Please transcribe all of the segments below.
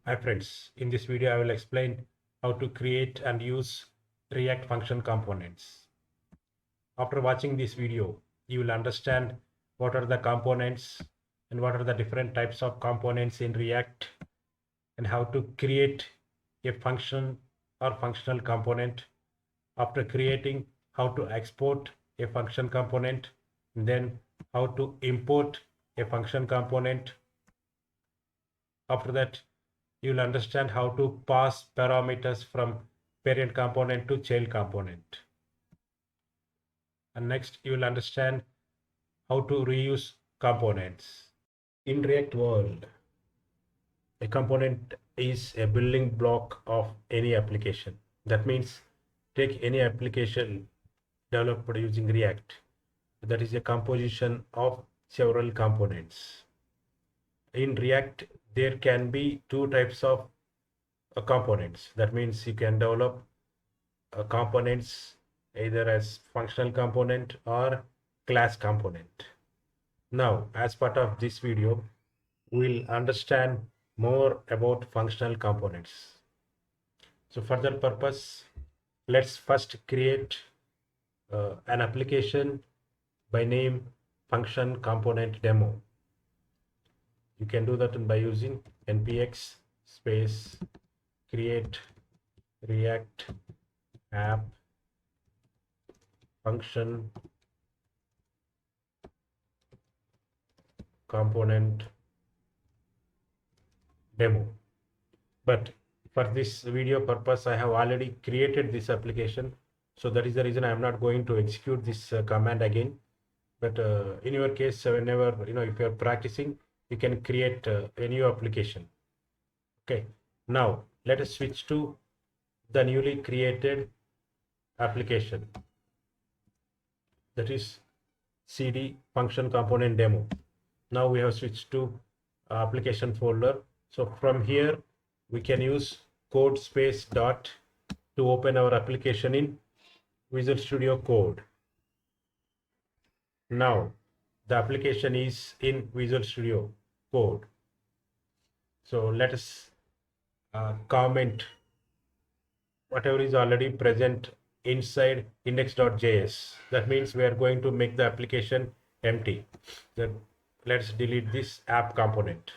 Hi friends, in this video I will explain how to create and use React function components. After watching this video, you will understand what are the components and what are the different types of components in React and how to create a function or functional component. After creating, how to export a function component, and then how to import a function component. After that, you'll understand how to pass parameters from parent component to child component. And next, you will understand how to reuse components. In React world, a component is a building block of any application. That means take any application developed using React. That is a composition of several components. In React, there can be two types of components. That means you can develop components either as functional component or class component. Now, as part of this video, we'll understand more about functional components. So for that purpose, let's first create an application by name function component demo. You can do that by using npx space create react app function component demo. But for this video purpose, I have already created this application, so that is the reason I am not going to execute this command again. But in your case, whenever if you are practicing, you can create a new application. Okay, now let us switch to the newly created application, that is cd function component demo. Now we have switched to application folder. So from here we can use code space dot to open our application in Visual Studio Code. Now the application is in Visual Studio Code. So let us comment whatever is already present inside index.js. That means we are going to make the application empty. Then let's delete this app component.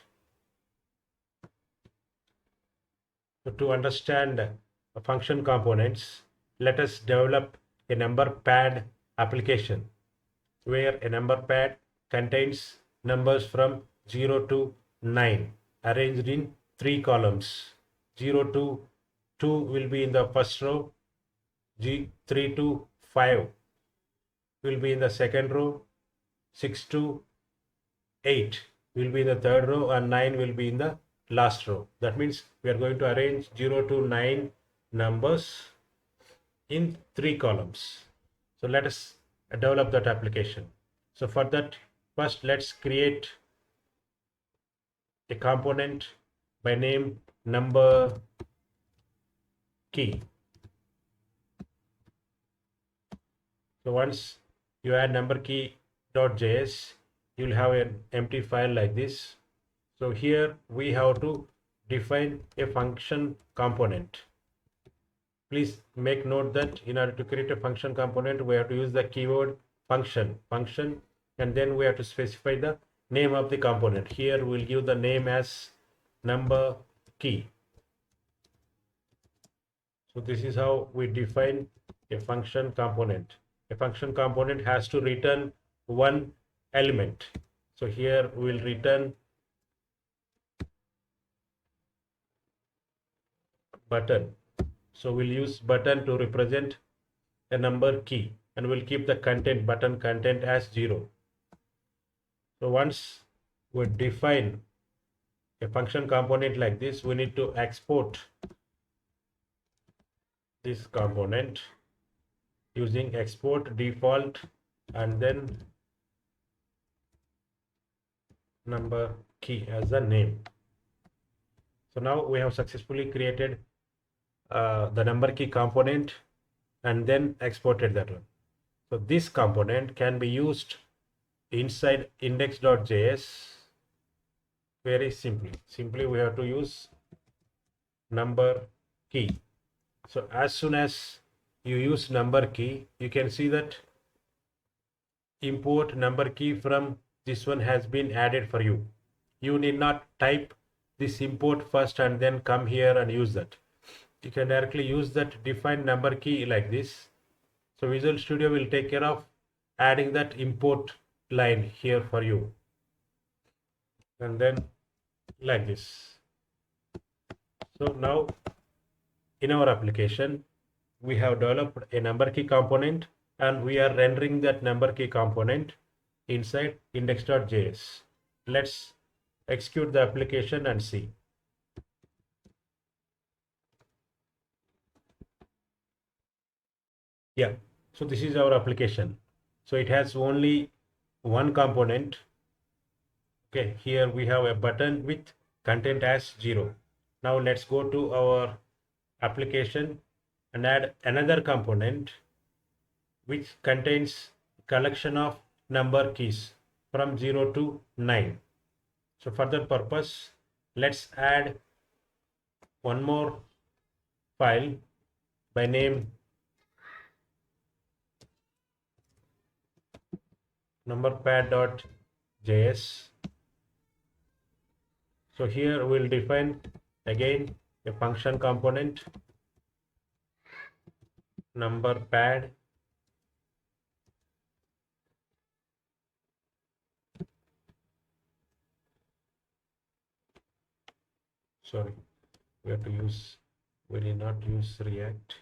So to understand function components, let us develop a number pad application where a number pad contains numbers from 0 to 9 arranged in 3 columns. 0 to 2 will be in the first row, 3 to 5 will be in the second row, 6 to 8 will be in the third row, and 9 will be in the last row. That means we are going to arrange 0 to 9 numbers in 3 columns. So let us develop that application. So for that, first let's create a component by name number key. So once you add number key.js, you will have an empty file like this. So here we have to define a function component. Please make note that in order to create a function component, we have to use the keyword function, and then we have to specify the name of the component. Here we'll give the name as number key. So this is how we define a function component. A function component has to return one element. So here we will return button. So we'll use button to represent a number key, and we'll keep the content button content as 0. So once we define a function component like this, we need to export this component using export default and then number key as the name. So now we have successfully created the number key component and then exported that one. So this component can be used inside index.js very simply. We have to use number key. So as soon as you use number key, you can see that import number key from this one has been added for you. You need not type this import first and then come here and use that. You can directly use that defined number key like this. So Visual Studio will take care of adding that import line here for you, and then like this. So now in our application, we have developed a number key component and we are rendering that number key component inside index.js. Let's execute the application and see. Yeah, so this is our application. So it has only one component. Okay, here we have a button with content as 0. Now let's go to our application and add another component which contains collection of number keys from 0 to 9. So for that purpose, let's add one more file by name numberpad.js. So here we'll define again a function component numberpad. Sorry, we have to use, we need not use React.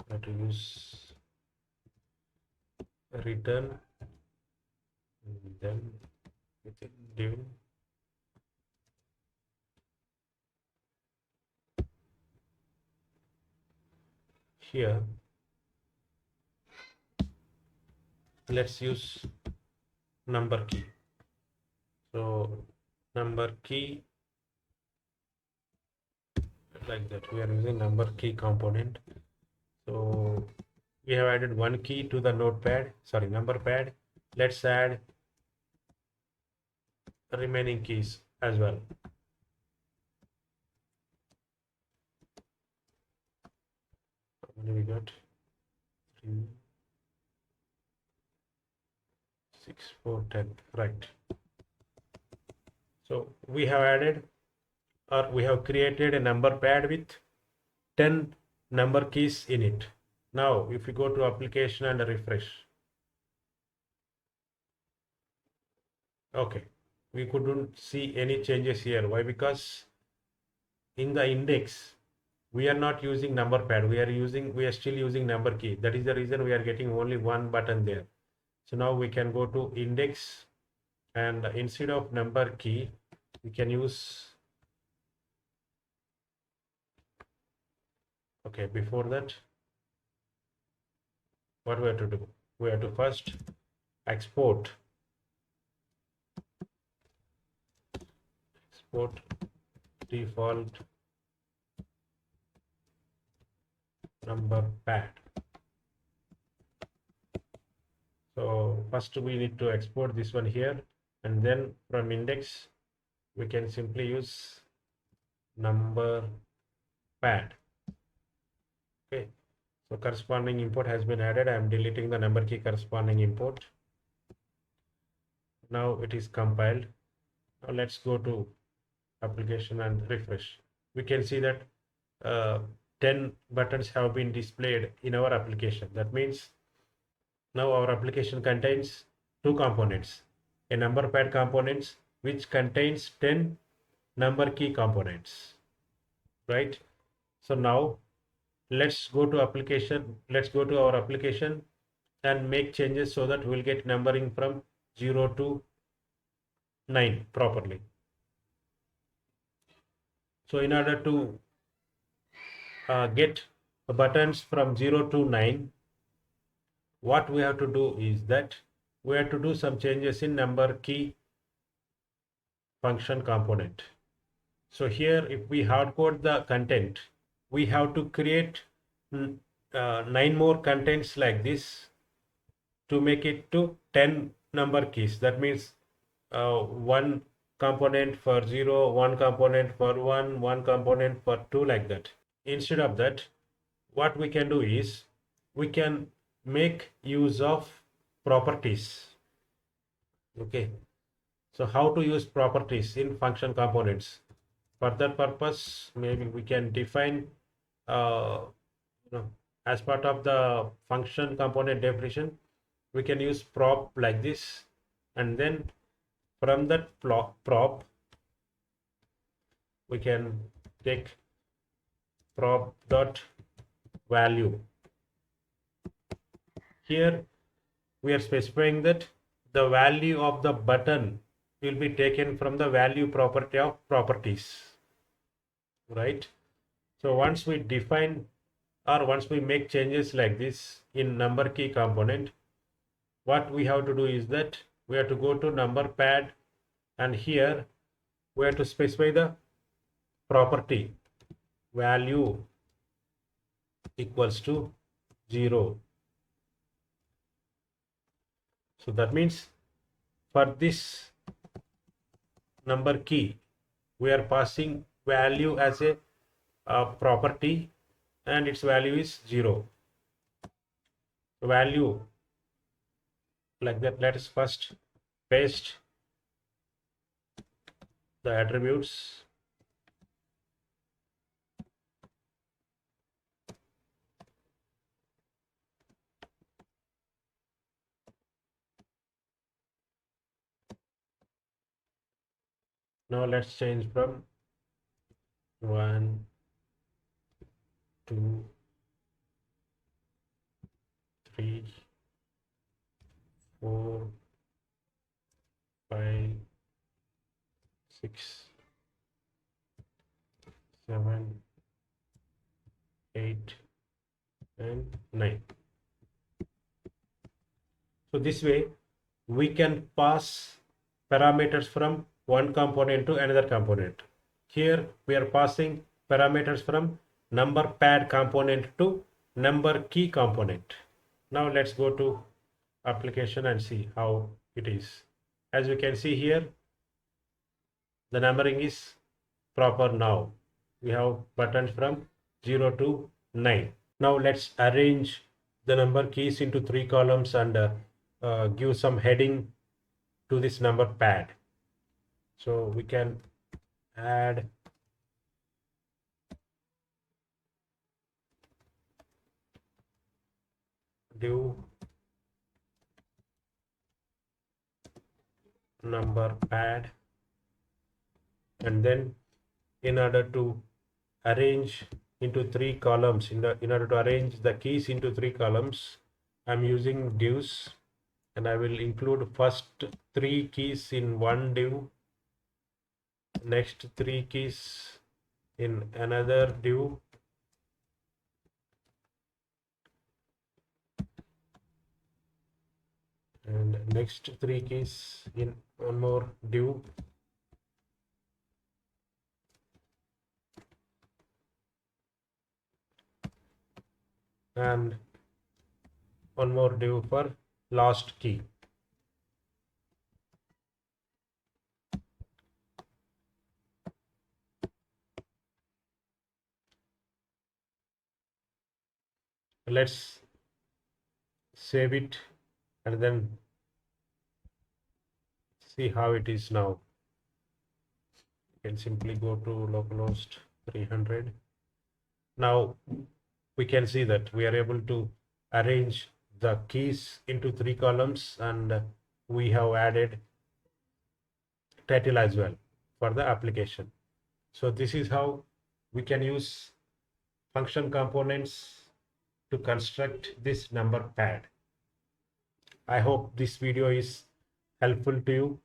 We have to use return and then within div. Here let's use number key. So number key like that, we are using number key component. So we have added one key to the notepad, sorry, number pad. Let's add remaining keys as well. How many we got? 3, 6, 4, 10, right. So we have added, or we have created a number pad with 10 number keys in it. Now if we go to application and refresh, okay, we couldn't see any changes here. Why? Because in the index we are not using number pad, we are still using number key. That is the reason we are getting only one button there. So now we can go to index and instead of number key we can use, okay, before that what we have to do, we have to first export default number pad. So first we need to export this one here, and then from index we can simply use number pad. Okay, so corresponding import has been added. I am deleting the number key corresponding import. Now it is compiled. Now let's go to application and refresh. We can see that 10 buttons have been displayed in our application. That means now our application contains two components, a number pad components which contains 10 number key components, right? So now let's go to application, let's go to our application and make changes so that we'll get numbering from 0 to 9 properly. So in order to get buttons from 0 to 9, what we have to do is that we have to do some changes in number key function component. So here if we hardcode the content, we have to create 9 more contents like this to make it to 10 number keys. That means one component for 0, one component for 1, one component for 2, like that. Instead of that, what we can do is we can make use of properties. Okay, so how to use properties in function components? For that purpose, maybe we can define you know, as part of the function component definition, we can use prop like this, and then from that prop we can take prop dot value. Here we are specifying that the value of the button will be taken from the value property of properties, right? So once we define, or once we make changes like this in number key component, what we have to do is that we have to go to number pad, and here we have to specify the property value equals to 0. So that means for this number key we are passing value as a property, and its value is 0. Value like that. Let us first paste the attributes. Now let's change from 1, 2, 3, 4, 5, 6, 7, 8, and 9. So this way we can pass parameters from one component to another component. Here we are passing parameters from number pad component to number key component. Now let's go to application and see how it is. As you can see here, the numbering is proper now. We have buttons from 0 to 9. Now let's arrange the number keys into 3 columns and give some heading to this number pad. So we can add div number pad, and then in order to arrange into 3 columns, in order to arrange the keys into 3 columns, I'm using divs, and I will include first 3 keys in one div, next 3 keys in another div, and next 3 keys in one more div, and one more div for last key. Let's save it and then see how it is now. You can simply go to localhost 300. Now we can see that we are able to arrange the keys into 3 columns, and we have added title as well for the application. So this is how we can use function components to construct this number pad. I hope this video is helpful to you.